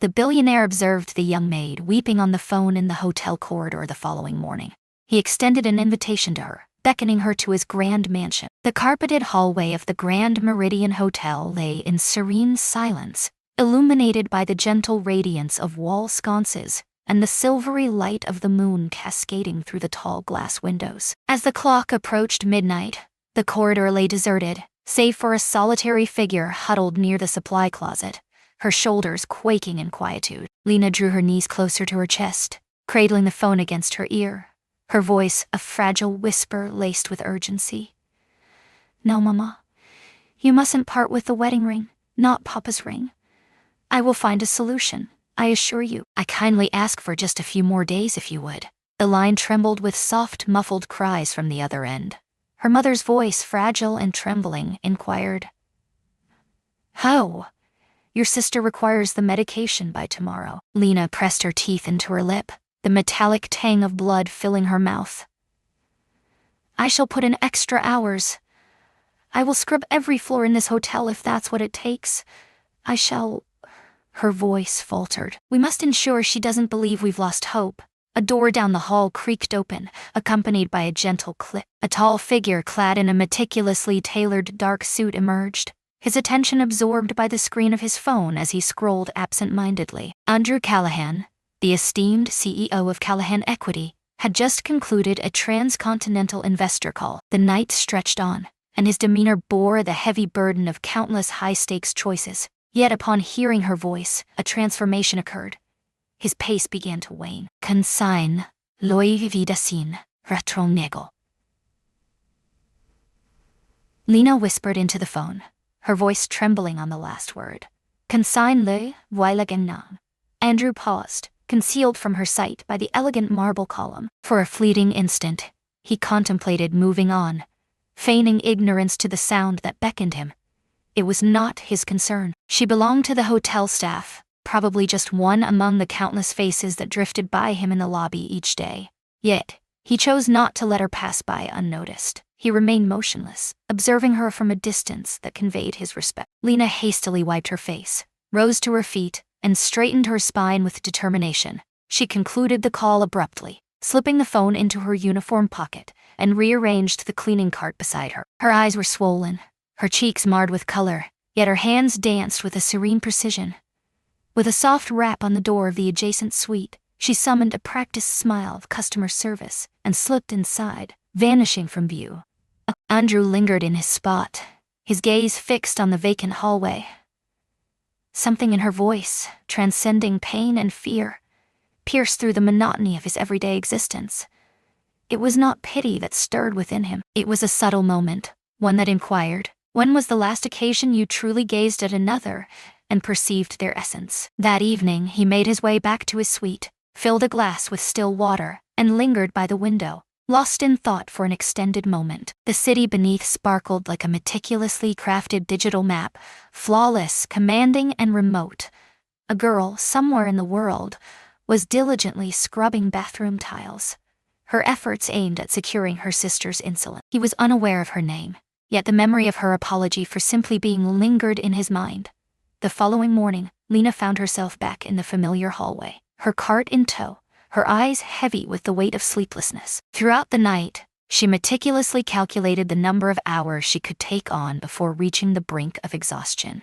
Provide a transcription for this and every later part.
The billionaire observed the young maid weeping on the phone in the hotel corridor the following morning. He extended an invitation to her, beckoning her to his grand mansion. The carpeted hallway of the Grand Meridian Hotel lay in serene silence, illuminated by the gentle radiance of wall sconces and the silvery light of the moon cascading through the tall glass windows. As the clock approached midnight, the corridor lay deserted, save for a solitary figure huddled near the supply closet, her shoulders quaking in quietude. Lena drew her knees closer to her chest, cradling the phone against her ear, her voice a fragile whisper laced with urgency. "No, Mama. You mustn't part with the wedding ring, not Papa's ring. I will find a solution, I assure you. I kindly ask for just a few more days if you would." The line trembled with soft, muffled cries from the other end. Her mother's voice, fragile and trembling, inquired, "How? Your sister requires the medication by tomorrow." Lena pressed her teeth into her lip, the metallic tang of blood filling her mouth. "I shall put in extra hours. I will scrub every floor in this hotel if that's what it takes. I shall..." Her voice faltered. "We must ensure she doesn't believe we've lost hope." A door down the hall creaked open, accompanied by a gentle click. A tall figure clad in a meticulously tailored dark suit emerged, his attention absorbed by the screen of his phone as he scrolled absent-mindedly. Andrew Callahan, the esteemed CEO of Callahan Equity, had just concluded a transcontinental investor call. The night stretched on, and his demeanor bore the heavy burden of countless high-stakes choices. Yet upon hearing her voice, a transformation occurred. His pace began to wane. "Consign, loi vidasin, retronego." Lena whispered into the phone, her voice trembling on the last word. "Consign le voilaganan." Andrew paused, concealed from her sight by the elegant marble column. For a fleeting instant, he contemplated moving on, feigning ignorance to the sound that beckoned him. It was not his concern. She belonged to the hotel staff, probably just one among the countless faces that drifted by him in the lobby each day. Yet, he chose not to let her pass by unnoticed. He remained motionless, observing her from a distance that conveyed his respect. Lena hastily wiped her face, rose to her feet, and straightened her spine with determination. She concluded the call abruptly, slipping the phone into her uniform pocket, and rearranged the cleaning cart beside her. Her eyes were swollen, her cheeks marred with color, yet her hands danced with a serene precision. With a soft rap on the door of the adjacent suite, she summoned a practiced smile of customer service and slipped inside, vanishing from view. Andrew lingered in his spot, his gaze fixed on the vacant hallway. Something in her voice, transcending pain and fear, pierced through the monotony of his everyday existence. It was not pity that stirred within him. It was a subtle moment, one that inquired, "When was the last occasion you truly gazed at another and perceived their essence?" That evening he made his way back to his suite, filled a glass with still water, and lingered by the window, lost in thought for an extended moment. The city beneath sparkled like a meticulously crafted digital map, flawless, commanding, and remote. A girl, somewhere in the world, was diligently scrubbing bathroom tiles, her efforts aimed at securing her sister's insulin. He was unaware of her name, yet the memory of her apology for simply being lingered in his mind. The following morning, Lena found herself back in the familiar hallway, her cart in tow, her eyes heavy with the weight of sleeplessness. Throughout the night, she meticulously calculated the number of hours she could take on before reaching the brink of exhaustion.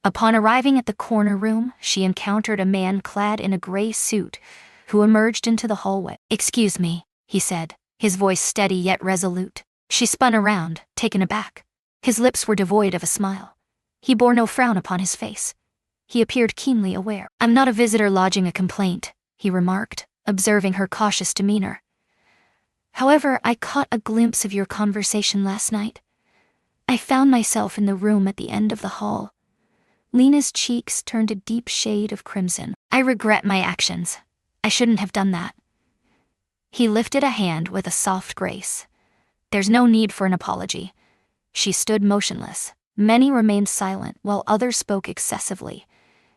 Upon arriving at the corner room, she encountered a man clad in a gray suit who emerged into the hallway. "Excuse me," he said, his voice steady yet resolute. She spun around, taken aback. His lips were devoid of a smile. He bore no frown upon his face. He appeared keenly aware. "I'm not a visitor lodging a complaint," he remarked, observing her cautious demeanor. "However, I caught a glimpse of your conversation last night. I found myself in the room at the end of the hall." Lena's cheeks turned a deep shade of crimson. "I regret my actions. I shouldn't have done that." He lifted a hand with a soft grace. "There's no need for an apology." She stood motionless. Many remained silent while others spoke excessively.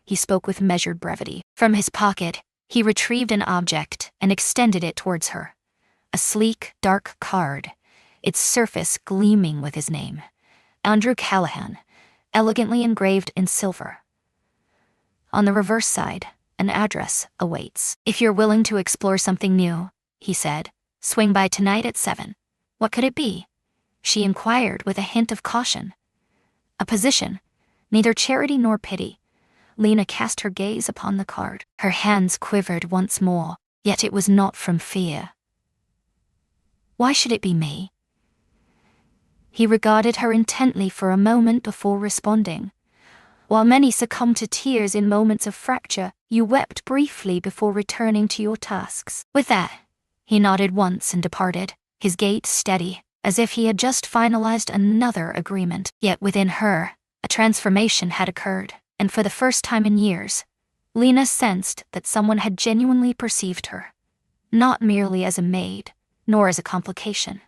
He spoke with measured brevity. From his pocket, he retrieved an object and extended it towards her. A sleek, dark card, its surface gleaming with his name, Andrew Callahan, elegantly engraved in silver. On the reverse side, An address awaits. If you're willing to explore something new, he said, swing by tonight at 7. What could it be? She inquired with a hint of caution. A position. Neither charity nor pity. Lena cast her gaze upon the card. Her hands quivered once more, yet it was not from fear. Why should it be me? He regarded her intently for a moment before responding. While many succumb to tears in moments of fracture, you wept briefly before returning to your tasks. With that, he nodded once and departed, his gait steady, as if he had just finalized another agreement. Yet within her, a transformation had occurred, and for the first time in years, Lena sensed that someone had genuinely perceived her, not merely as a maid, nor as a complication,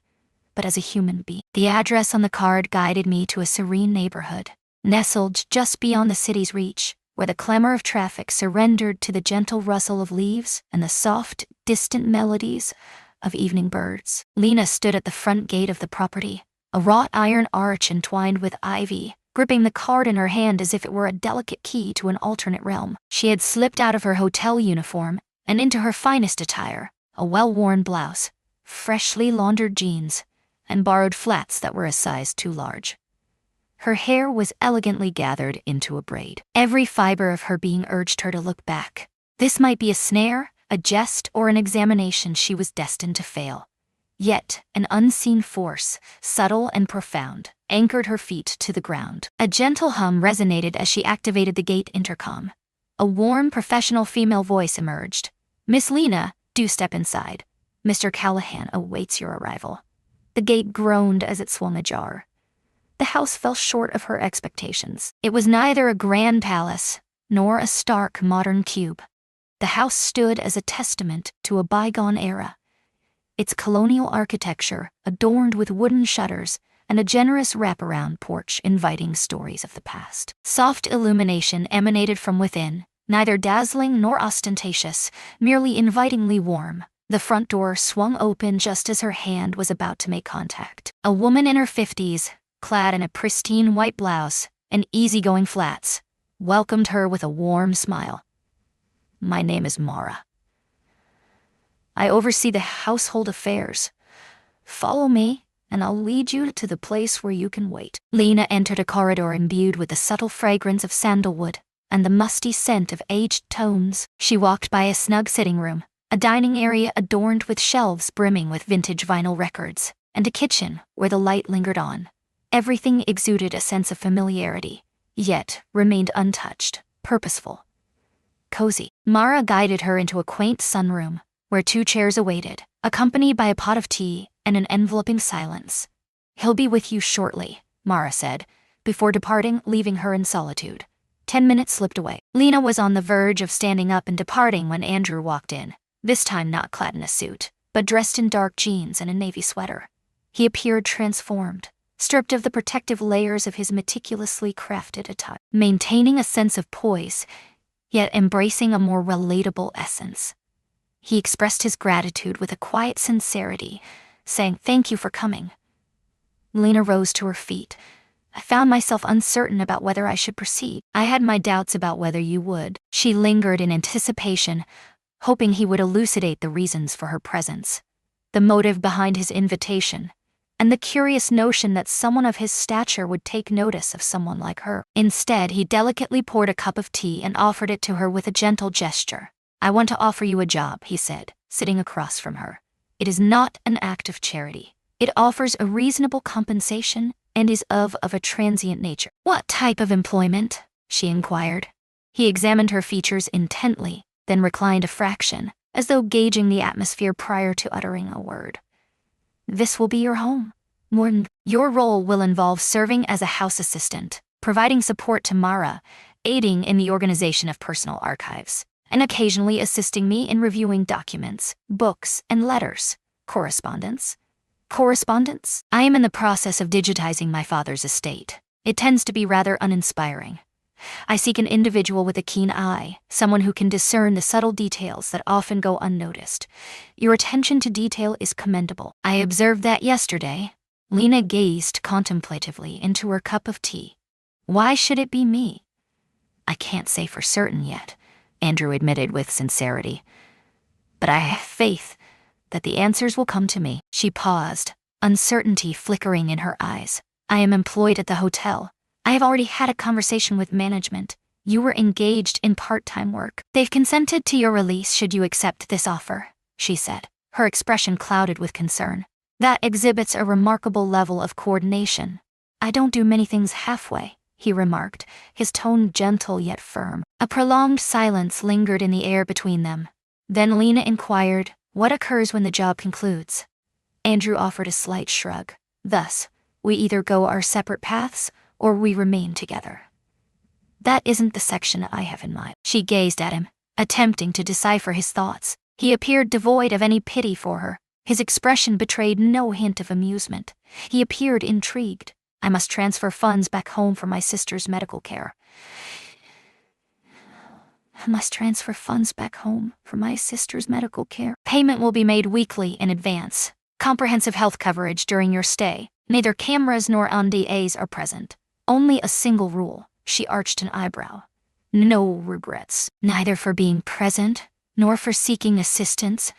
but as a human being. The address on the card guided me to a serene neighborhood, nestled just beyond the city's reach, where the clamor of traffic surrendered to the gentle rustle of leaves and the soft, distant melodies of evening birds. Lena stood at the front gate of the property, a wrought iron arch entwined with ivy, gripping the card in her hand as if it were a delicate key to an alternate realm. She had slipped out of her hotel uniform and into her finest attire, a well-worn blouse, freshly laundered jeans, and borrowed flats that were a size too large. Her hair was elegantly gathered into a braid. Every fiber of her being urged her to look back. This might be a snare, a jest, or an examination she was destined to fail. Yet, an unseen force, subtle and profound, anchored her feet to the ground. A gentle hum resonated as she activated the gate intercom. A warm, professional female voice emerged. "Miss Lena, do step inside. Mr. Callahan awaits your arrival." The gate groaned as it swung ajar. The house fell short of her expectations. It was neither a grand palace, nor a stark modern cube. The house stood as a testament to a bygone era. Its colonial architecture, adorned with wooden shutters, and a generous wraparound porch inviting stories of the past. Soft illumination emanated from within, neither dazzling nor ostentatious, merely invitingly warm. The front door swung open just as her hand was about to make contact. A woman in her 50s, clad in a pristine white blouse and easygoing flats, welcomed her with a warm smile. "My name is Mara. I oversee the household affairs. Follow me, and I'll lead you to the place where you can wait." Lena entered a corridor imbued with the subtle fragrance of sandalwood and the musty scent of aged tones. She walked by a snug sitting room, a dining area adorned with shelves brimming with vintage vinyl records, and a kitchen where the light lingered on. Everything exuded a sense of familiarity, yet remained untouched, purposeful, cozy. Mara guided her into a quaint sunroom, where 2 chairs awaited, accompanied by a pot of tea and an enveloping silence. "He'll be with you shortly," Mara said, before departing, leaving her in solitude. 10 minutes slipped away. Lena was on the verge of standing up and departing when Andrew walked in, this time not clad in a suit, but dressed in dark jeans and a navy sweater. He appeared transformed, stripped of the protective layers of his meticulously crafted attire, maintaining a sense of poise, yet embracing a more relatable essence. He expressed his gratitude with a quiet sincerity, saying, "Thank you for coming." Lena rose to her feet. "I found myself uncertain about whether I should proceed. I had my doubts about whether you would." She lingered in anticipation, hoping he would elucidate the reasons for her presence, the motive behind his invitation, and the curious notion that someone of his stature would take notice of someone like her. Instead, he delicately poured a cup of tea and offered it to her with a gentle gesture. "I want to offer you a job," he said, sitting across from her. "It is not an act of charity. It offers a reasonable compensation and is of a transient nature." "What type of employment?" she inquired. He examined her features intently, then reclined a fraction, as though gauging the atmosphere prior to uttering a word. "This will be your home. Morton, your role will involve serving as a house assistant, providing support to Mara, aiding in the organization of personal archives, and occasionally assisting me in reviewing documents, books, and letters. Correspondence? I am in the process of digitizing my father's estate. It tends to be rather uninspiring. I seek an individual with a keen eye, someone who can discern the subtle details that often go unnoticed. Your attention to detail is commendable. I observed that yesterday." Lena gazed contemplatively into her cup of tea. "Why should it be me?" "I can't say for certain yet. Andrew admitted with sincerity. But I have faith that the answers will come to me. She paused, uncertainty flickering in her eyes. I am employed at the hotel. I have already had a conversation with management. You were engaged in part-time work. They've consented to your release should you accept this offer, she said, her expression clouded with concern. That exhibits a remarkable level of coordination. I don't do many things halfway, he remarked, his tone gentle yet firm. A prolonged silence lingered in the air between them. Then Lena inquired, what occurs when the job concludes? Andrew offered a slight shrug. Thus, we either go our separate paths, or we remain together. That isn't the section I have in mind. She gazed at him, attempting to decipher his thoughts. He appeared devoid of any pity for her. His expression betrayed no hint of amusement. He appeared intrigued. I must transfer funds back home for my sister's medical care. Payment will be made weekly in advance. Comprehensive health coverage during your stay. Neither cameras nor NDAs are present. Only a single rule. She arched an eyebrow. No regrets. Neither for being present, nor for seeking assistance,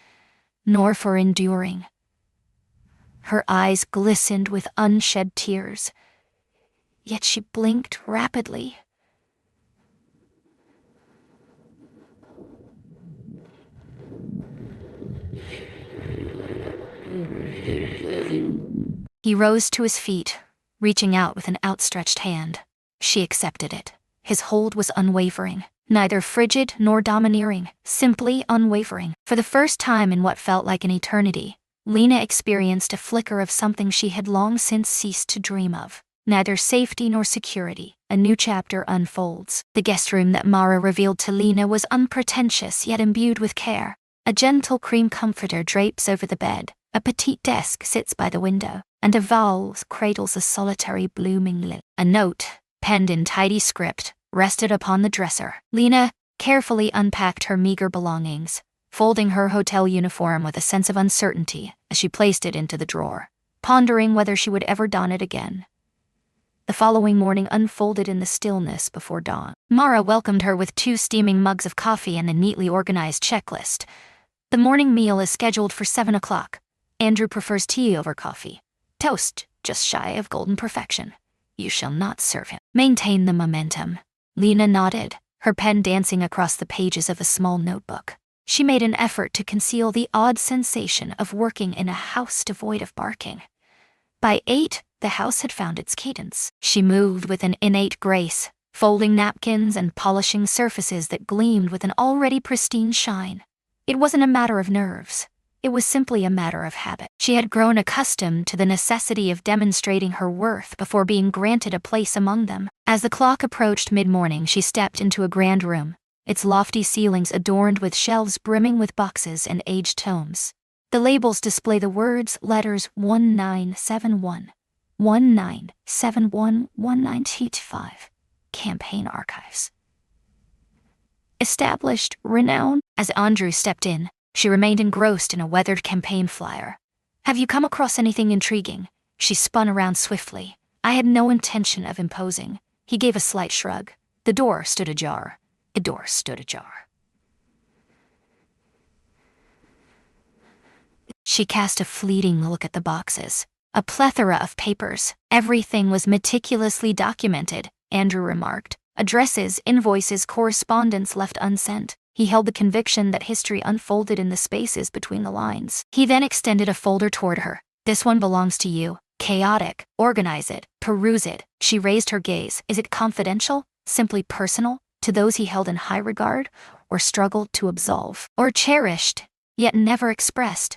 nor for enduring. Her eyes glistened with unshed tears. Yet she blinked rapidly. He rose to his feet, reaching out with an outstretched hand. She accepted it. His hold was unwavering, neither frigid nor domineering, simply unwavering. For the first time in what felt like an eternity, Lena experienced a flicker of something she had long since ceased to dream of. Neither safety nor security. A new chapter unfolds. The guest room that Mara revealed to Lena was unpretentious yet imbued with care. A gentle cream comforter drapes over the bed. A petite desk sits by the window, and a vase cradles a solitary blooming lily. A note, penned in tidy script, rested upon the dresser. Lena carefully unpacked her meager belongings, folding her hotel uniform with a sense of uncertainty as she placed it into the drawer, pondering whether she would ever don it again. The following morning unfolded in the stillness before dawn. Mara welcomed her with 2 steaming mugs of coffee and a neatly organized checklist. The morning meal is scheduled for 7 o'clock. Andrew prefers tea over coffee. Toast, just shy of golden perfection. You shall not serve him. Maintain the momentum. Lena nodded, her pen dancing across the pages of a small notebook. She made an effort to conceal the odd sensation of working in a house devoid of barking. By 8, the house had found its cadence. She moved with an innate grace, folding napkins and polishing surfaces that gleamed with an already pristine shine. It wasn't a matter of nerves. It was simply a matter of habit. She had grown accustomed to the necessity of demonstrating her worth before being granted a place among them. As the clock approached mid-morning, she stepped into a grand room, its lofty ceilings adorned with shelves brimming with boxes and aged tomes. The labels display the words, letters 1971, 1971, 1985. Campaign archives. Established, renowned. As Andrew stepped in, she remained engrossed in a weathered campaign flyer. Have you come across anything intriguing? She spun around swiftly. I had no intention of imposing. He gave a slight shrug. The door stood ajar. She cast a fleeting look at the boxes. A plethora of papers. Everything was meticulously documented, Andrew remarked. Addresses, invoices, correspondence left unsent. He held the conviction that history unfolded in the spaces between the lines. He then extended a folder toward her. This one belongs to you. Chaotic. Organize it. Peruse it. She raised her gaze. Is it confidential? Simply personal? To those he held in high regard? Or struggled to absolve? Or cherished, yet never expressed?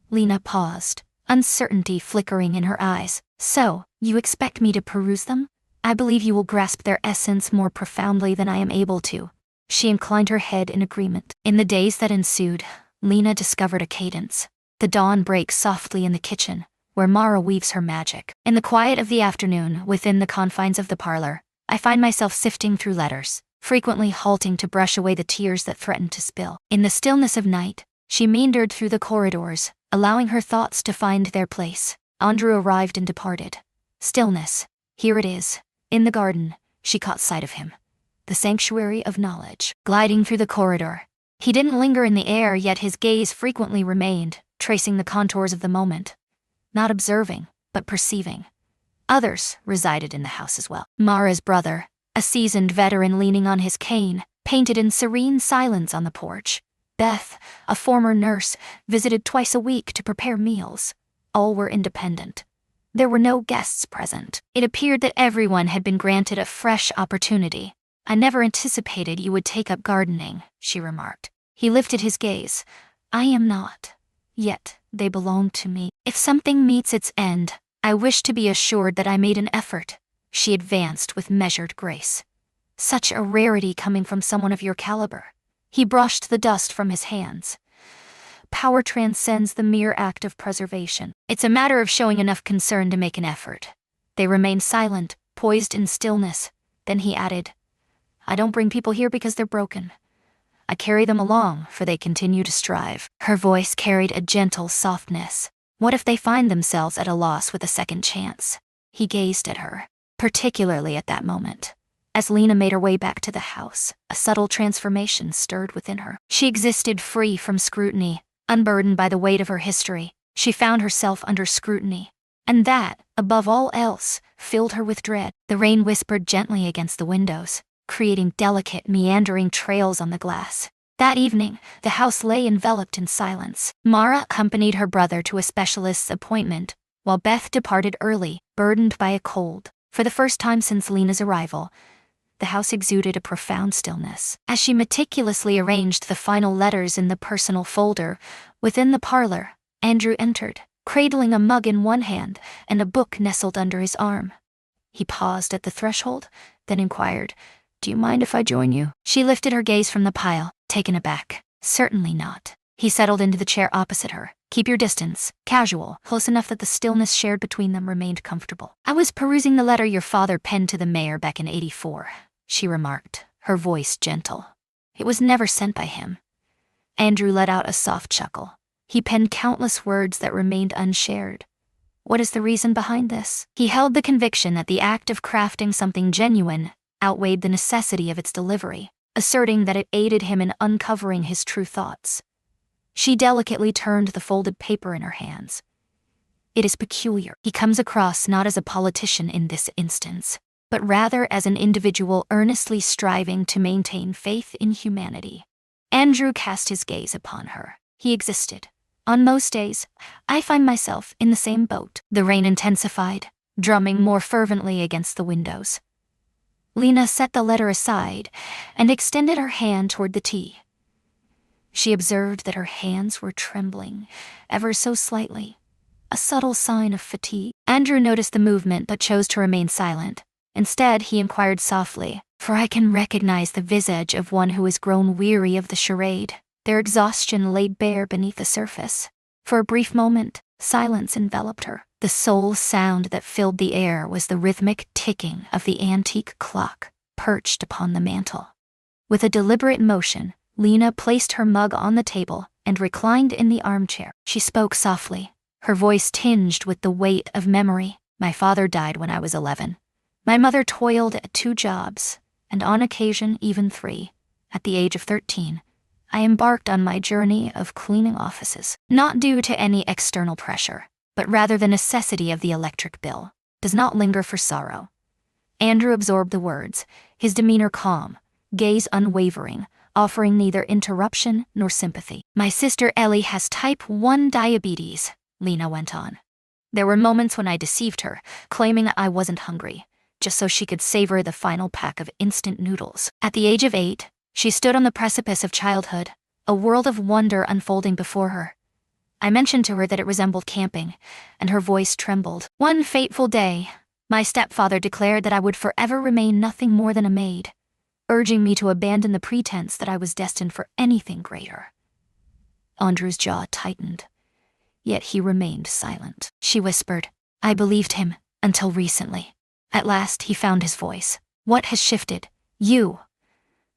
Lena paused, uncertainty flickering in her eyes. So, you expect me to peruse them? I believe you will grasp their essence more profoundly than I am able to. She inclined her head in agreement. In the days that ensued, Lena discovered a cadence. The dawn breaks softly in the kitchen, where Mara weaves her magic. In the quiet of the afternoon, within the confines of the parlor, I find myself sifting through letters, frequently halting to brush away the tears that threatened to spill. In the stillness of night, she meandered through the corridors, allowing her thoughts to find their place. Andrew arrived and departed. Stillness. Here it is. In the garden, she caught sight of him. the sanctuary of knowledge. Gliding through the corridor, he didn't linger in the air, yet his gaze frequently remained, tracing the contours of the moment. Not observing, but perceiving. Others resided in the house as well. Mara's brother, a seasoned veteran leaning on his cane, painted in serene silence on the porch. Beth, a former nurse, visited twice a week to prepare meals. All were independent. There were no guests present. It appeared that everyone had been granted a fresh opportunity. "I never anticipated you would take up gardening," she remarked. He lifted his gaze. "I am not. Yet, they belong to me. If something meets its end, I wish to be assured that I made an effort." She advanced with measured grace. "Such a rarity coming from someone of your caliber." He brushed the dust from his hands. "Power transcends the mere act of preservation. It's a matter of showing enough concern to make an effort." They remained silent, poised in stillness. Then he added, "I don't bring people here because they're broken. I carry them along, for they continue to strive." Her voice carried a gentle softness. What if they find themselves at a loss with a second chance? He gazed at her, particularly at that moment. As Lena made her way back to the house, a subtle transformation stirred within her. She existed free from scrutiny, unburdened by the weight of her history. She found herself under scrutiny. And that, above all else, filled her with dread. The rain whispered gently against the windows, creating delicate, meandering trails on the glass. That evening, the house lay enveloped in silence. Mara accompanied her brother to a specialist's appointment, while Beth departed early, burdened by a cold. For the first time since Lena's arrival, the house exuded a profound stillness. As she meticulously arranged the final letters in the personal folder, within the parlor, Andrew entered, cradling a mug in one hand and a book nestled under his arm. He paused at the threshold, then inquired, "Do you mind if I join you?" She lifted her gaze from the pile, taken aback. "Certainly not." He settled into the chair opposite her. "Keep your distance, casual, close enough that the stillness shared between them remained comfortable." "I was perusing the letter your father penned to the mayor back in '84, she remarked, her voice gentle. "It was never sent by him." Andrew let out a soft chuckle. "He penned countless words that remained unshared. What is the reason behind this?" He held the conviction that the act of crafting something genuine outweighed the necessity of its delivery, asserting that it aided him in uncovering his true thoughts. She delicately turned the folded paper in her hands. "It is peculiar. He comes across not as a politician in this instance, but rather as an individual earnestly striving to maintain faith in humanity." Andrew cast his gaze upon her. He existed. "On most days, I find myself in the same boat." The rain intensified, drumming more fervently against the windows. Lena set the letter aside and extended her hand toward the tea. She observed that her hands were trembling, ever so slightly, a subtle sign of fatigue. Andrew noticed the movement but chose to remain silent. Instead, he inquired softly, "For I can recognize the visage of one who has grown weary of the charade." Their exhaustion laid bare beneath the surface. For a brief moment, silence enveloped her. The sole sound that filled the air was the rhythmic ticking of the antique clock perched upon the mantel. With a deliberate motion, Lena placed her mug on the table and reclined in the armchair. She spoke softly, her voice tinged with the weight of memory. "My father died when I was 11. My mother toiled at 2 jobs, and on occasion even 3. At the age of 13, I embarked on my journey of cleaning offices, not due to any external pressure, but rather the necessity of the electric bill. Does not linger for sorrow." Andrew absorbed the words, his demeanor calm, gaze unwavering, offering neither interruption nor sympathy. "My sister Ellie has type 1 diabetes," Lena went on. "There were moments when I deceived her, claiming I wasn't hungry, just so she could savor the final pack of instant noodles. At the age of 8, she stood on the precipice of childhood, a world of wonder unfolding before her. I mentioned to her that it resembled camping, and her voice trembled. One fateful day, my stepfather declared that I would forever remain nothing more than a maid, urging me to abandon the pretense that I was destined for anything greater." Andrew's jaw tightened, yet he remained silent. She whispered, "I believed him, until recently." At last he found his voice. "What has shifted? You."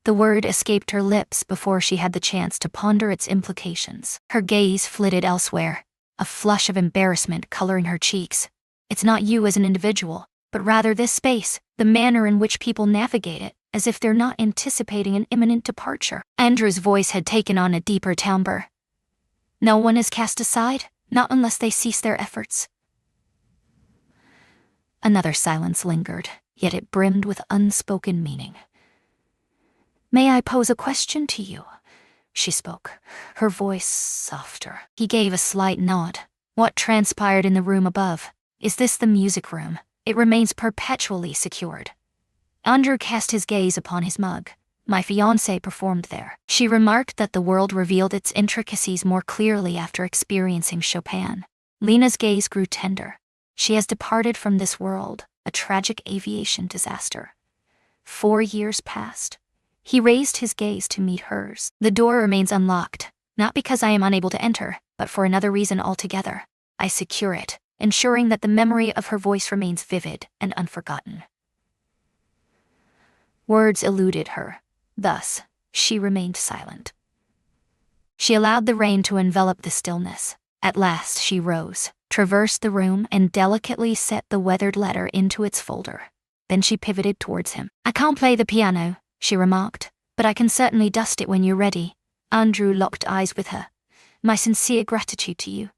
The word escaped her lips before she had the chance to ponder its implications. Her gaze flitted elsewhere, a flush of embarrassment coloring her cheeks. "It's not you as an individual, but rather this space, the manner in which people navigate it." as if they're not anticipating an imminent departure. Andrew's voice had taken on a deeper timbre. No one is cast aside, not unless they cease their efforts. Another silence lingered, yet it brimmed with unspoken meaning. May I pose a question to you? She spoke, her voice softer. He gave a slight nod. What transpired in the room above? Is this the music room? It remains perpetually secured. Andrew cast his gaze upon his mug. My fiancée performed there. She remarked that the world revealed its intricacies more clearly after experiencing Chopin. Lena's gaze grew tender. She has departed from this world, a tragic aviation disaster. 4 years passed. He raised his gaze to meet hers. The door remains unlocked, not because I am unable to enter, but for another reason altogether. I secure it, ensuring that the memory of her voice remains vivid and unforgotten. Words eluded her. Thus, she remained silent. She allowed the rain to envelop the stillness. At last she rose, traversed the room, and delicately set the weathered letter into its folder. Then she pivoted towards him. I can't play the piano, she remarked, but I can certainly dust it when you're ready. Andrew locked eyes with her. My sincere gratitude to you.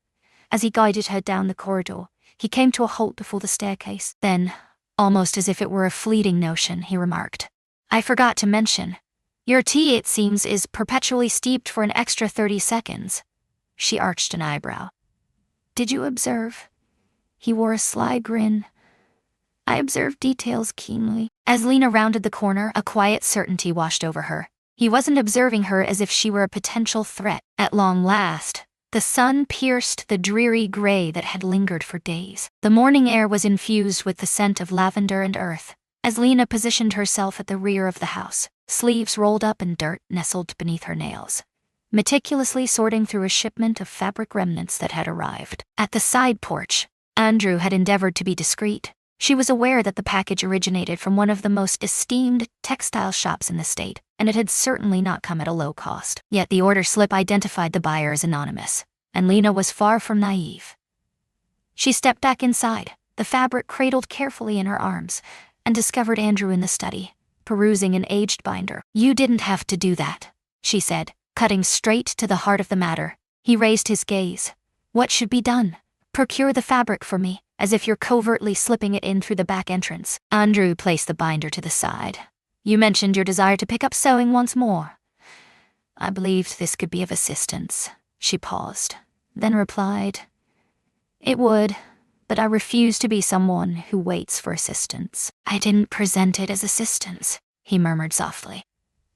As he guided her down the corridor, he came to a halt before the staircase. Then, almost as if it were a fleeting notion, he remarked, I forgot to mention. Your tea, it seems, is perpetually steeped for an extra 30 seconds. She arched an eyebrow. Did you observe? He wore a sly grin. I observed details keenly. As Lena rounded the corner, a quiet certainty washed over her. He wasn't observing her as if she were a potential threat. At long last, the sun pierced the dreary gray that had lingered for days. The morning air was infused with the scent of lavender and earth. As Lena positioned herself at the rear of the house, sleeves rolled up and dirt nestled beneath her nails, meticulously sorting through a shipment of fabric remnants that had arrived. At the side porch, Andrew had endeavored to be discreet. She was aware that the package originated from one of the most esteemed textile shops in the state, and it had certainly not come at a low cost. Yet the order slip identified the buyer as anonymous, and Lena was far from naive. She stepped back inside, the fabric cradled carefully in her arms, and discovered Andrew in the study, perusing an aged binder. You didn't have to do that, she said, cutting straight to the heart of the matter. He raised his gaze. What should be done? Procure the fabric for me, as if you're covertly slipping it in through the back entrance. Andrew placed the binder to the side. You mentioned your desire to pick up sewing once more. I believed this could be of assistance. She paused, then replied, It would, but I refuse to be someone who waits for assistance. I didn't present it as assistance, he murmured softly.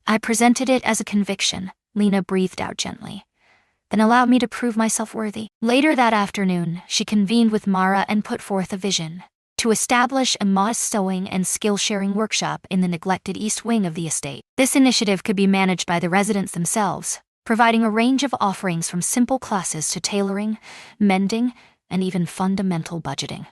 I presented it as a conviction, Lena breathed out gently. Then allowed me to prove myself worthy. Later that afternoon, she convened with Mara and put forth a vision to establish a modest sewing and skill-sharing workshop in the neglected east wing of the estate. This initiative could be managed by the residents themselves, providing a range of offerings from simple classes to tailoring, mending, and even fundamental budgeting.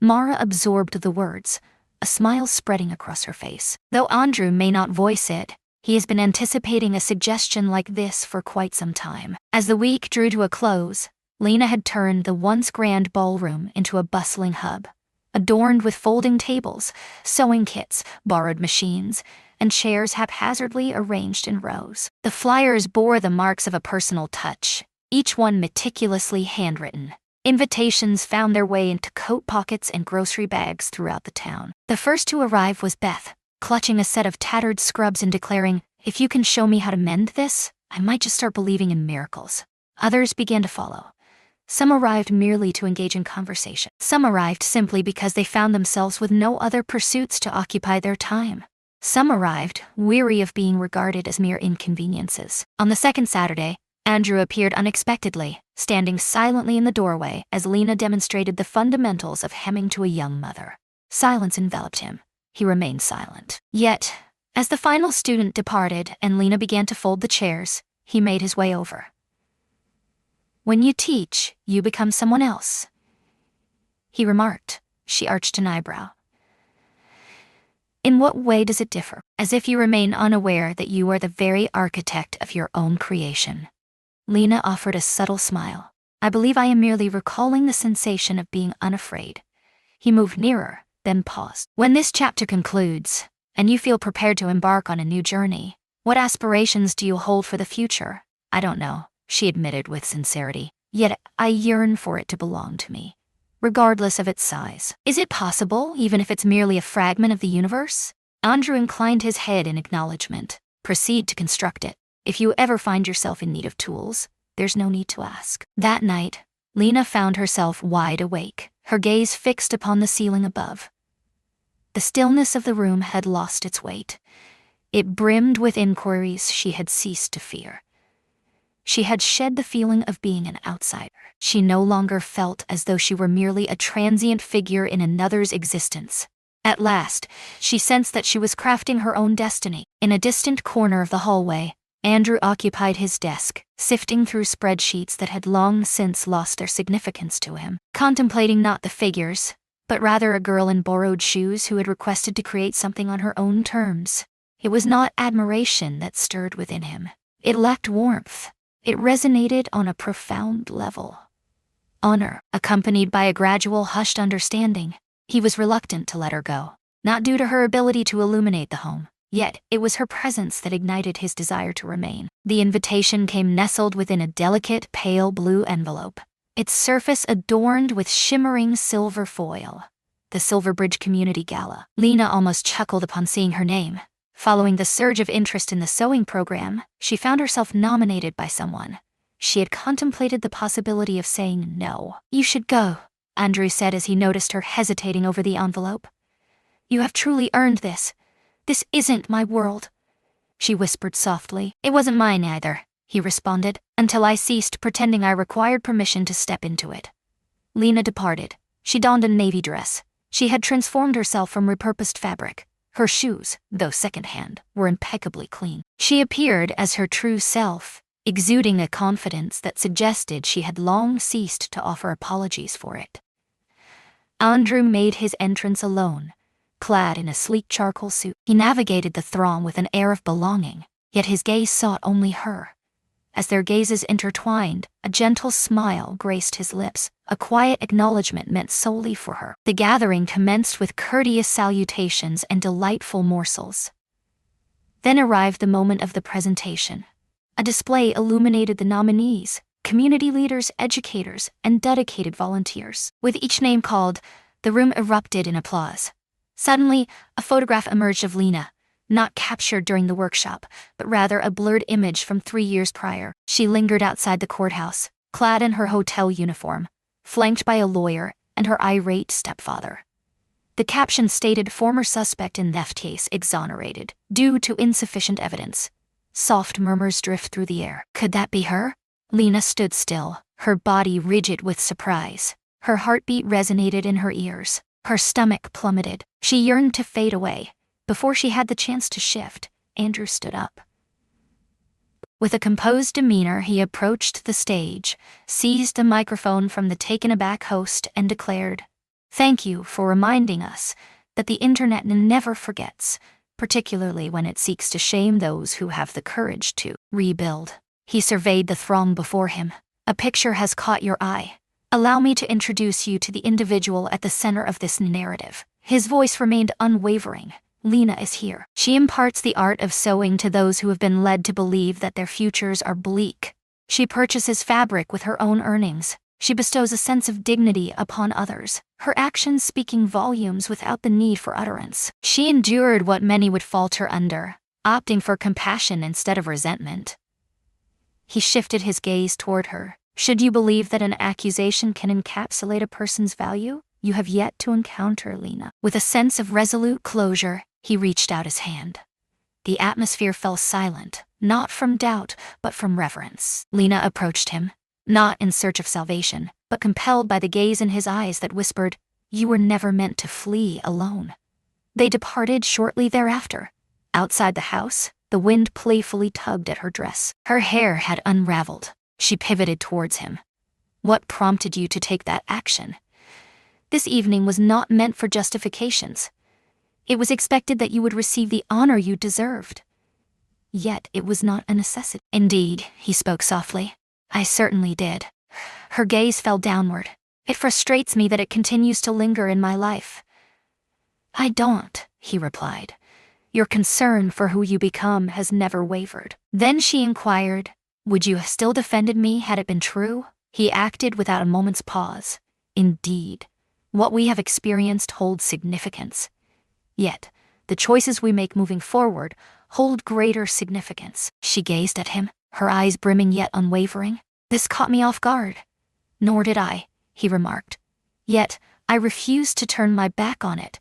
Mara absorbed the words, a smile spreading across her face. Though Andrew may not voice it, he has been anticipating a suggestion like this for quite some time. As the week drew to a close, Lena had turned the once grand ballroom into a bustling hub, adorned with folding tables, sewing kits, borrowed machines, and chairs haphazardly arranged in rows. The flyers bore the marks of a personal touch, each one meticulously handwritten. Invitations found their way into coat pockets and grocery bags throughout the town. The first to arrive was Beth, clutching a set of tattered scrubs and declaring, If you can show me how to mend this, I might just start believing in miracles. Others began to follow. Some arrived merely to engage in conversation. Some arrived simply because they found themselves with no other pursuits to occupy their time. Some arrived, weary of being regarded as mere inconveniences. On the second Saturday, Andrew appeared unexpectedly, standing silently in the doorway as Lena demonstrated the fundamentals of hemming to a young mother. Silence enveloped him. He remained silent. Yet, as the final student departed and Lena began to fold the chairs, he made his way over. When you teach, you become someone else, he remarked. She arched an eyebrow. In what way does it differ? As if you remain unaware that you are the very architect of your own creation. Lena offered a subtle smile. I believe I am merely recalling the sensation of being unafraid. He moved nearer, then paused. When this chapter concludes, and you feel prepared to embark on a new journey. What aspirations do you hold for the future? I don't know, she admitted with sincerity. Yet I yearn for it to belong to me, regardless of its size. Is it possible, even if it's merely a fragment of the universe? Andrew inclined his head in acknowledgement. Proceed to construct it. If you ever find yourself in need of tools, there's no need to ask. That night, Lena found herself wide awake, her gaze fixed upon the ceiling above. The stillness of the room had lost its weight. It brimmed with inquiries she had ceased to fear. She had shed the feeling of being an outsider. She no longer felt as though she were merely a transient figure in another's existence. At last, she sensed that she was crafting her own destiny. In a distant corner of the hallway, Andrew occupied his desk, sifting through spreadsheets that had long since lost their significance to him, contemplating not the figures, but rather a girl in borrowed shoes who had requested to create something on her own terms. It was not admiration that stirred within him. It lacked warmth. It resonated on a profound level. Honor, accompanied by a gradual hushed understanding. He was reluctant to let her go, not due to her ability to illuminate the home. Yet, it was her presence that ignited his desire to remain. The invitation came nestled within a delicate, pale blue envelope, its surface adorned with shimmering silver foil. The Silverbridge Community Gala. Lena almost chuckled upon seeing her name. Following the surge of interest in the sewing program, she found herself nominated by someone. She had contemplated the possibility of saying no. You should go, Andrew said as he noticed her hesitating over the envelope. You have truly earned this. This isn't my world, she whispered softly. It wasn't mine either, he responded, until I ceased pretending I required permission to step into it. Lena departed. She donned a navy dress. She had transformed herself from repurposed fabric. Her shoes, though secondhand, were impeccably clean. She appeared as her true self, exuding a confidence that suggested she had long ceased to offer apologies for it. Andrew made his entrance alone, clad in a sleek charcoal suit. He navigated the throng with an air of belonging, yet his gaze sought only her. As their gazes intertwined, a gentle smile graced his lips, a quiet acknowledgement meant solely for her. The gathering commenced with courteous salutations and delightful morsels. Then arrived the moment of the presentation. A display illuminated the nominees, community leaders, educators, and dedicated volunteers. With each name called, the room erupted in applause. Suddenly, a photograph emerged of Lena, not captured during the workshop, but rather a blurred image from 3 years prior. She lingered outside the courthouse, clad in her hotel uniform, flanked by a lawyer and her irate stepfather. The caption stated former suspect in theft case exonerated, due to insufficient evidence. Soft murmurs drift through the air. Could that be her? Lena stood still, her body rigid with surprise. Her heartbeat resonated in her ears. Her stomach plummeted. She yearned to fade away. Before she had the chance to shift, Andrew stood up. With a composed demeanor, he approached the stage, seized the microphone from the taken-aback host, and declared, "Thank you for reminding us that the internet never forgets, particularly when it seeks to shame those who have the courage to rebuild." He surveyed the throng before him. "A picture has caught your eye. Allow me to introduce you to the individual at the center of this narrative." His voice remained unwavering. Lena is here. She imparts the art of sewing to those who have been led to believe that their futures are bleak. She purchases fabric with her own earnings. She bestows a sense of dignity upon others, her actions speaking volumes without the need for utterance. She endured what many would falter under, opting for compassion instead of resentment. He shifted his gaze toward her. Should you believe that an accusation can encapsulate a person's value, you have yet to encounter Lena. With a sense of resolute closure, he reached out his hand. The atmosphere fell silent, not from doubt, but from reverence. Lena approached him, not in search of salvation, but compelled by the gaze in his eyes that whispered, "You were never meant to flee alone." They departed shortly thereafter. Outside the house, the wind playfully tugged at her dress. Her hair had unraveled. She pivoted towards him. "What prompted you to take that action? This evening was not meant for justifications. It was expected that you would receive the honor you deserved. Yet it was not a necessity." "Indeed," he spoke softly. "I certainly did." Her gaze fell downward. "It frustrates me that it continues to linger in my life." "I don't," he replied. Your concern for who you become has never wavered." Then she inquired, "Would you have still defended me had it been true?" He acted without a moment's pause. "Indeed, what we have experienced holds significance. Yet, the choices we make moving forward hold greater significance." She gazed at him, her eyes brimming yet unwavering. "This caught me off guard." "Nor did I," he remarked. "Yet, I refused to turn my back on it."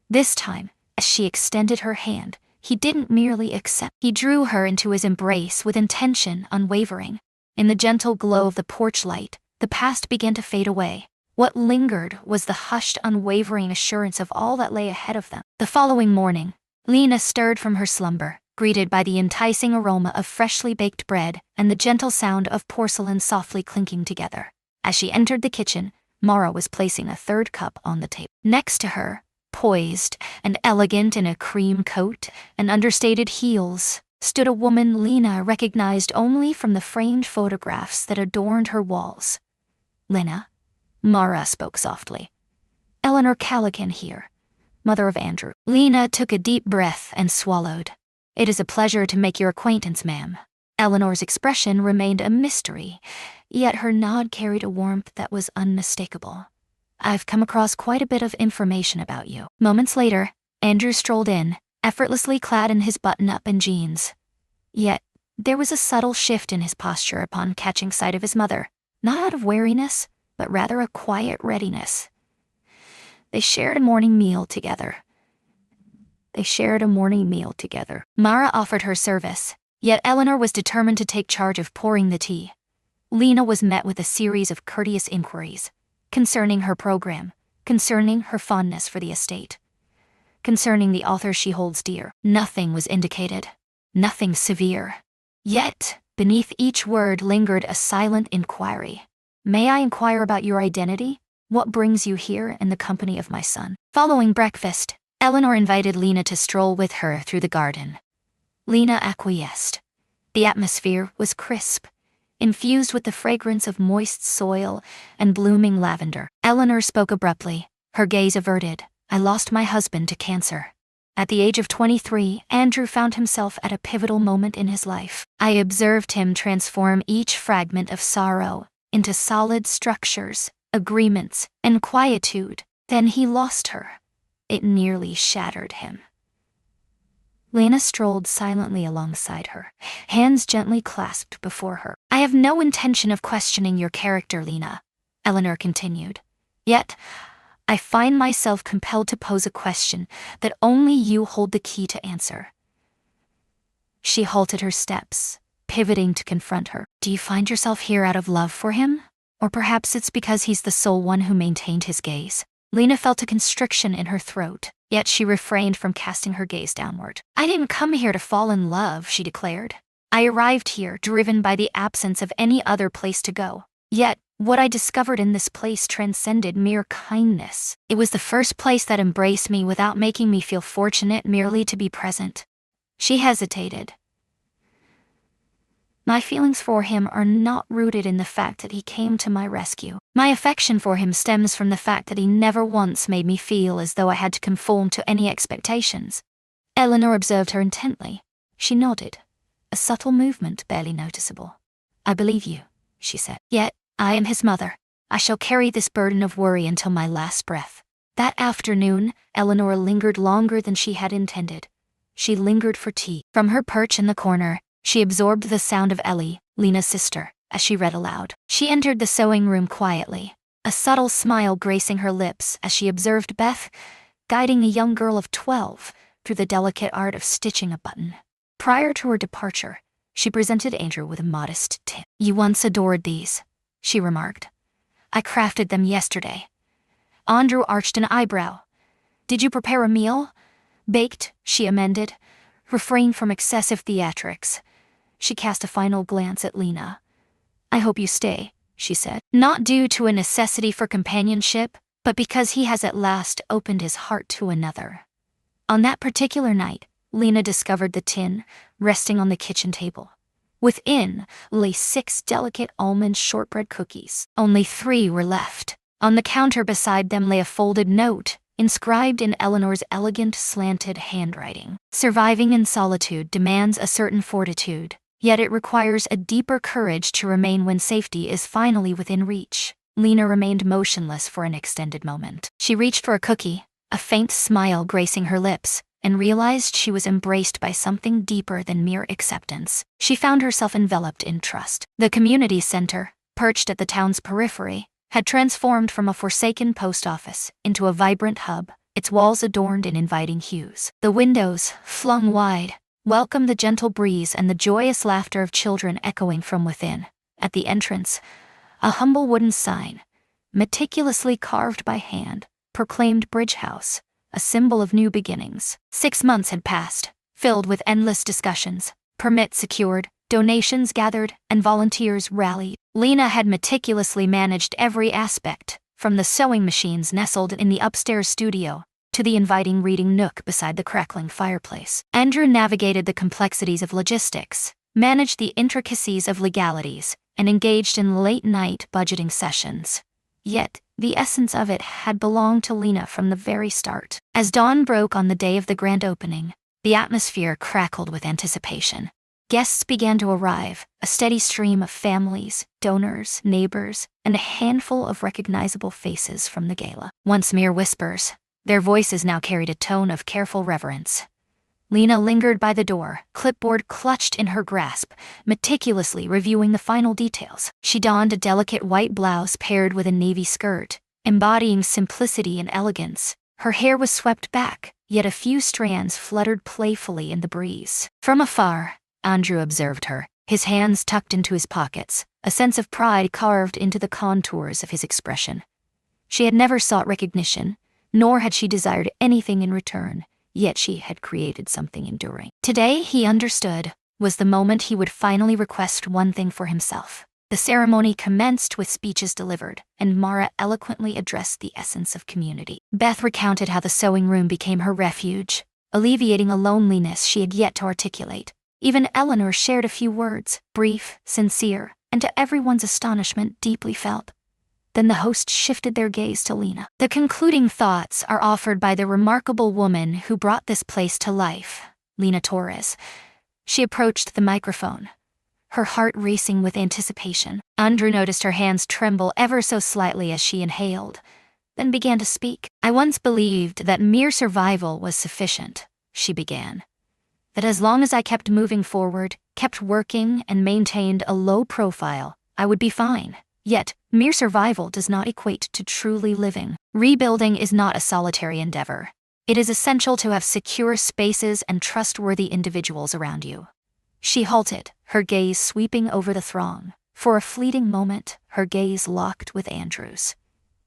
This time, as she extended her hand, he didn't merely accept. He drew her into his embrace with intention unwavering. In the gentle glow of the porch light, the past began to fade away. What lingered was the hushed, unwavering assurance of all that lay ahead of them. The following morning, Lena stirred from her slumber, greeted by the enticing aroma of freshly baked bread and the gentle sound of porcelain softly clinking together. As she entered the kitchen, Mara was placing a third cup on the table. Next to her, poised and elegant in a cream coat and understated heels, stood a woman Lena recognized only from the framed photographs that adorned her walls. "Lena," Mara spoke softly. "Eleanor Callaghan here, mother of Andrew." Lena took a deep breath and swallowed. "It is a pleasure to make your acquaintance, ma'am." Eleanor's expression remained a mystery, yet her nod carried a warmth that was unmistakable. "I've come across quite a bit of information about you." Moments later, Andrew strolled in, effortlessly clad in his button-up and jeans. Yet, there was a subtle shift in his posture upon catching sight of his mother, not out of wariness, but rather a quiet readiness. They shared a morning meal together. Mara offered her service, yet Eleanor was determined to take charge of pouring the tea. Lena was met with a series of courteous inquiries, concerning her program, concerning her fondness for the estate, concerning the author she holds dear. Nothing was indicated, nothing severe. Yet, beneath each word lingered a silent inquiry. "May I inquire about your identity? What brings you here in the company of my son?" Following breakfast, Eleanor invited Lena to stroll with her through the garden. Lena acquiesced. The atmosphere was crisp, infused with the fragrance of moist soil and blooming lavender. Eleanor spoke abruptly, her gaze averted. "I lost my husband to cancer. At the age of 23, Andrew found himself at a pivotal moment in his life. I observed him transform each fragment of sorrow into solid structures, agreements, and quietude. Then he lost her. It nearly shattered him." Lena strolled silently alongside her, hands gently clasped before her. "I have no intention of questioning your character, Lena," Eleanor continued. "Yet, I find myself compelled to pose a question that only you hold the key to answer." She halted her steps, pivoting to confront her. "Do you find yourself here out of love for him? Or perhaps it's because he's the sole one who maintained his gaze?" Lena felt a constriction in her throat, yet she refrained from casting her gaze downward. "I didn't come here to fall in love," she declared. "I arrived here driven by the absence of any other place to go. Yet, what I discovered in this place transcended mere kindness. It was the first place that embraced me without making me feel fortunate merely to be present." She hesitated. "My feelings for him are not rooted in the fact that he came to my rescue. My affection for him stems from the fact that he never once made me feel as though I had to conform to any expectations." Eleanor observed her intently. She nodded, a subtle movement barely noticeable. "I believe you," she said. "Yet, I am his mother. I shall carry this burden of worry until my last breath." That afternoon, Eleanor lingered longer than she had intended. She lingered for tea. From her perch in the corner, she absorbed the sound of Ellie, Lena's sister, as she read aloud. She entered the sewing room quietly, a subtle smile gracing her lips as she observed Beth guiding a young girl of 12 through the delicate art of stitching a button. Prior to her departure, she presented Andrew with a modest tip. "You once adored these," she remarked. "I crafted them yesterday." Andrew arched an eyebrow. "Did you prepare a meal?" "Baked," she amended. "Refrain from excessive theatrics." She cast a final glance at Lena. "I hope you stay," she said. "Not due to a necessity for companionship, but because he has at last opened his heart to another." On that particular night, Lena discovered the tin, resting on the kitchen table. Within lay 6 delicate almond shortbread cookies. Only 3 were left. On the counter beside them lay a folded note, inscribed in Eleanor's elegant, slanted handwriting. Surviving in solitude demands a certain fortitude, yet it requires a deeper courage to remain when safety is finally within reach. Lena remained motionless for an extended moment. She reached for a cookie, a faint smile gracing her lips, and realized she was embraced by something deeper than mere acceptance. She found herself enveloped in trust. The community center, perched at the town's periphery, had transformed from a forsaken post office into a vibrant hub, its walls adorned in inviting hues. The windows, flung wide, welcomed the gentle breeze and the joyous laughter of children echoing from within. At the entrance, a humble wooden sign, meticulously carved by hand, proclaimed Bridge House, a symbol of new beginnings. 6 months had passed, filled with endless discussions, permits secured, donations gathered, and volunteers rallied. Lena had meticulously managed every aspect, from the sewing machines nestled in the upstairs studio to the inviting reading nook beside the crackling fireplace. Andrew navigated the complexities of logistics, managed the intricacies of legalities, and engaged in late-night budgeting sessions. Yet, the essence of it had belonged to Lena from the very start. As dawn broke on the day of the grand opening, the atmosphere crackled with anticipation. Guests began to arrive, a steady stream of families, donors, neighbors, and a handful of recognizable faces from the gala. Once mere whispers, their voices now carried a tone of careful reverence. Lena lingered by the door, clipboard clutched in her grasp, meticulously reviewing the final details. She donned a delicate white blouse paired with a navy skirt, embodying simplicity and elegance. Her hair was swept back, yet a few strands fluttered playfully in the breeze. From afar, Andrew observed her, his hands tucked into his pockets, a sense of pride carved into the contours of his expression. She had never sought recognition, nor had she desired anything in return. Yet she had created something enduring. Today, he understood, was the moment he would finally request one thing for himself. The ceremony commenced with speeches delivered, and Mara eloquently addressed the essence of community. Beth recounted how the sewing room became her refuge, alleviating a loneliness she had yet to articulate. Even Eleanor shared a few words, brief, sincere, and to everyone's astonishment deeply felt. Then the host shifted their gaze to Lena. The concluding thoughts are offered by the remarkable woman who brought this place to life, Lena Torres. She approached the microphone, her heart racing with anticipation. Andrew noticed her hands tremble ever so slightly as she inhaled, then began to speak. I once believed that mere survival was sufficient, she began. That as long as I kept moving forward, kept working, and maintained a low profile, I would be fine. Yet, mere survival does not equate to truly living. Rebuilding is not a solitary endeavor. It is essential to have secure spaces and trustworthy individuals around you. She halted, her gaze sweeping over the throng. For a fleeting moment, her gaze locked with Andrew's.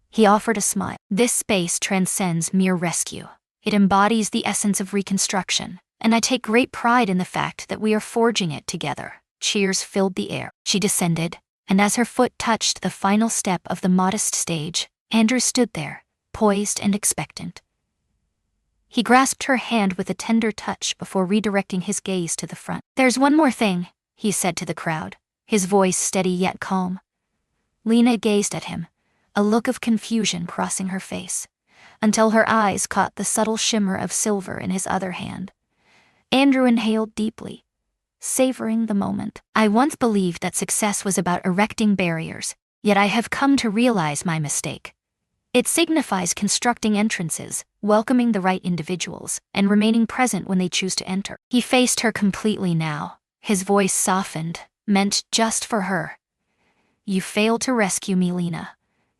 He offered a smile. This space transcends mere rescue. It embodies the essence of reconstruction, and I take great pride in the fact that we are forging it together. Cheers filled the air. She descended, and as her foot touched the final step of the modest stage, Andrew stood there, poised and expectant. He grasped her hand with a tender touch before redirecting his gaze to the front. There's one more thing, he said to the crowd, his voice steady yet calm. Lena gazed at him, a look of confusion crossing her face, until her eyes caught the subtle shimmer of silver in his other hand. Andrew inhaled deeply, savoring the moment. I once believed that success was about erecting barriers, yet I have come to realize my mistake. It signifies constructing entrances, welcoming the right individuals, and remaining present when they choose to enter. He faced her completely now, his voice softened, meant just for her. You failed to rescue me, Lena.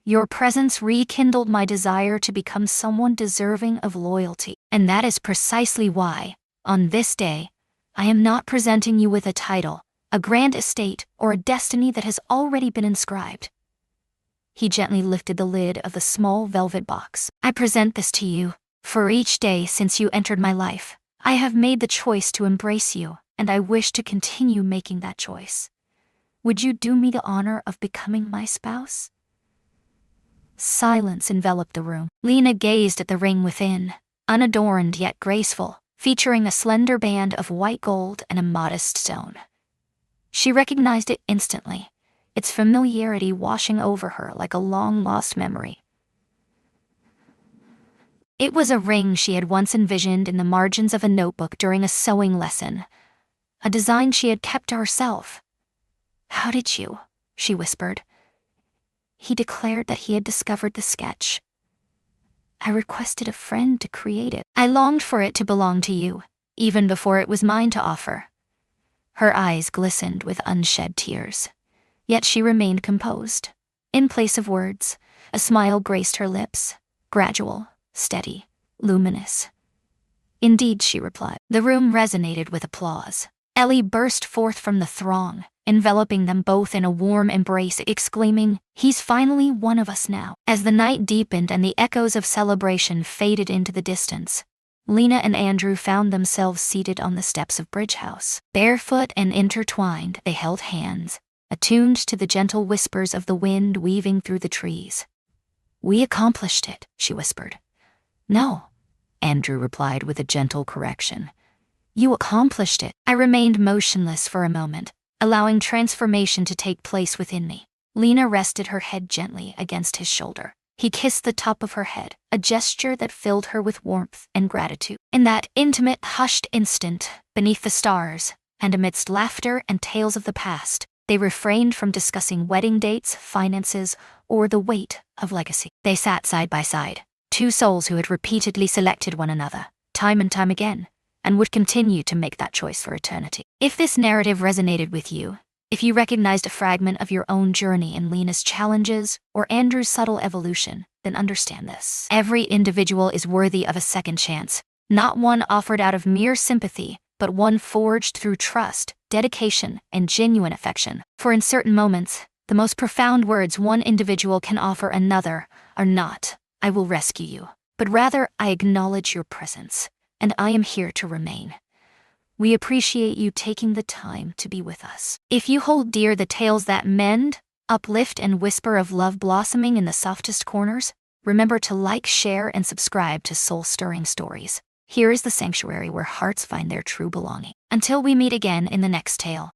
Your presence rekindled my desire to become someone deserving of loyalty. And that is precisely why, on this day, I am not presenting you with a title, a grand estate, or a destiny that has already been inscribed. He gently lifted the lid of the small velvet box. I present this to you. For each day since you entered my life, I have made the choice to embrace you, and I wish to continue making that choice. Would you do me the honor of becoming my spouse? Silence enveloped the room. Lena gazed at the ring within, unadorned yet graceful, featuring a slender band of white gold and a modest stone. She recognized it instantly, its familiarity washing over her like a long-lost memory. It was a ring she had once envisioned in the margins of a notebook during a sewing lesson, a design she had kept to herself. "How did you?" she whispered. "He declared that he had discovered the sketch. I requested a friend to create it. I longed for it to belong to you, even before it was mine to offer." Her eyes glistened with unshed tears, yet she remained composed. In place of words, a smile graced her lips, gradual, steady, luminous. "Indeed," she replied. The room resonated with applause. Ellie burst forth from the throng, enveloping them both in a warm embrace, exclaiming, "He's finally one of us now." As the night deepened and the echoes of celebration faded into the distance, Lena and Andrew found themselves seated on the steps of Bridge House. Barefoot and intertwined, they held hands, attuned to the gentle whispers of the wind weaving through the trees. "We accomplished it," she whispered. "No," Andrew replied with a gentle correction. "You accomplished it." I remained motionless for a moment, allowing transformation to take place within me. Lena rested her head gently against his shoulder. He kissed the top of her head, a gesture that filled her with warmth and gratitude. In that intimate, hushed instant, beneath the stars, and amidst laughter and tales of the past, they refrained from discussing wedding dates, finances, or the weight of legacy. They sat side by side, two souls who had repeatedly selected one another, time and time again, and would continue to make that choice for eternity. If this narrative resonated with you, if you recognized a fragment of your own journey in Lena's challenges or Andrew's subtle evolution, then understand this. Every individual is worthy of a second chance, not one offered out of mere sympathy, but one forged through trust, dedication, and genuine affection. For in certain moments, the most profound words one individual can offer another are not, "I will rescue you," but rather, "I acknowledge your presence, and I am here to remain. We appreciate you taking the time to be with us." If you hold dear the tales that mend, uplift, and whisper of love blossoming in the softest corners, remember to like, share, and subscribe to Soul-Stirring Stories. Here is the sanctuary where hearts find their true belonging. Until we meet again in the next tale.